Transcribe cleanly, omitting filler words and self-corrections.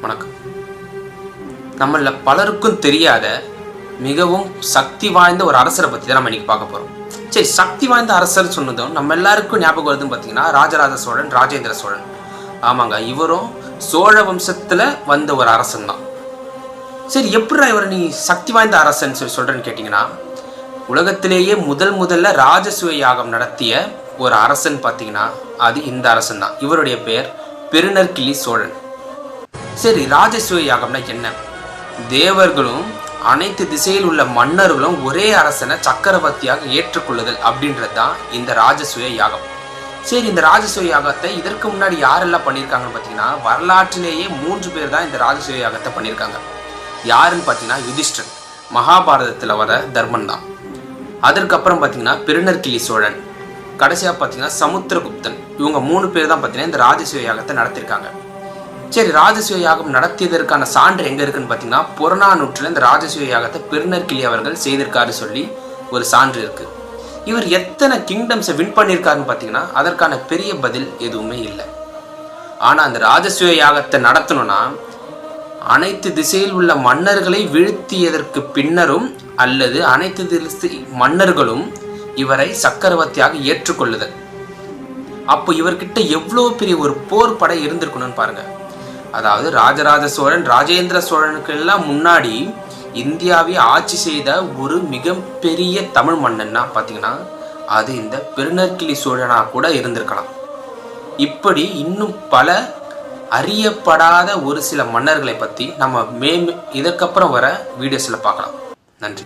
வணக்கம். நம்மள பலருக்கும் தெரியாத மிகவும் சக்தி வாய்ந்த ஒரு அரசரை பற்றி தான் நம்ம இன்னைக்கு பார்க்க போகிறோம். சரி, சக்தி வாய்ந்த அரசர் சொன்னதும் நம்ம எல்லாருக்கும் ஞாபகம் வருதுன்னு பார்த்தீங்கன்னா ராஜராஜ சோழன், ராஜேந்திர சோழன். ஆமாங்க, இவரும் சோழ வம்சத்தில் வந்த ஒரு அரசன் தான். சரி, எப்படி இவரை நீ சக்தி வாய்ந்த அரசன் சொல்கிறேன்னு கேட்டிங்கன்னா, உலகத்திலேயே முதல்ல ராஜசூய யாகம் நடத்திய ஒரு அரசன் பார்த்தீங்கன்னா அது இந்த அரசன் தான். இவருடைய பெயர் பெருநற்கிள்ளி சோழன். சரி, ராஜசூய யாகம்னா என்ன? தேவர்களும் அனைத்து திசையில் உள்ள மன்னர்களும் ஒரே அரசனை சக்கரவர்த்தியாக ஏற்றுக்கொள்ளுதல் அப்படின்றது தான் இந்த ராஜசூய யாகம். சரி, இந்த ராஜசூய யாகத்தை இதற்கு முன்னாடி யாரெல்லாம் பண்ணியிருக்காங்கன்னு பார்த்தீங்கன்னா, வரலாற்றிலேயே 3 பேர் தான் இந்த ராஜசூய யாகத்தை பண்ணியிருக்காங்க. யாருன்னு பார்த்தீங்கன்னா யுதிஷ்டன், மகாபாரதத்தில் வர தர்மன் தான். அதற்கப்புறம் பார்த்தீங்கன்னா பெருநற்கிள்ளி சோழன், கடைசியாக பார்த்தீங்கன்னா சமுத்திரகுப்தன். இவங்க 3 பேர் தான் பார்த்தீங்கன்னா இந்த ராஜசூய யாகத்தை நடத்தியிருக்காங்க. சரி, ராஜசூய யாகம் நடத்தியதற்கான சான்று எங்க இருக்குன்னு பார்த்தீங்கன்னா, புறநானூற்றில் இந்த ராஜசூய யாகத்தை பெருநற்கிள்ளி அவர்கள் செய்திருக்காரு சொல்லி ஒரு சான்று இருக்கு. இவர் எத்தனை கிங்டம்ஸை வின் பண்ணியிருக்காருன்னு பார்த்தீங்கன்னா அதற்கான பெரிய பதில் எதுவுமே இல்லை. ஆனால் அந்த ராஜசூய யாகத்தை நடத்தணும்னா அனைத்து திசையில் உள்ள மன்னர்களை வீழ்த்தியதற்கு பின்னரும் அல்லது அனைத்து திசை மன்னர்களும் இவரை சக்கரவர்த்தியாக ஏற்றுக்கொள்ளுதல். அப்போ இவர்கிட்ட எவ்வளோ பெரிய ஒரு போர் படை இருந்திருக்கணும்னு பாருங்க. அதாவது ராஜராஜ சோழன், ராஜேந்திர சோழனுக்கு எல்லாம் முன்னாடி இந்தியாவை ஆட்சி செய்த ஒரு மிகப்பெரிய தமிழ் மன்னன்னா பார்த்தீங்கன்னா அது இந்த பெருநற்கிள்ளி சோழனா கூட இருந்திருக்கலாம். இப்படி இன்னும் பல அறியப்படாத ஒரு சில மன்னர்களை பற்றி நம்ம இதற்கப்புறம் வர வீடியோஸில் பார்க்கலாம். நன்றி.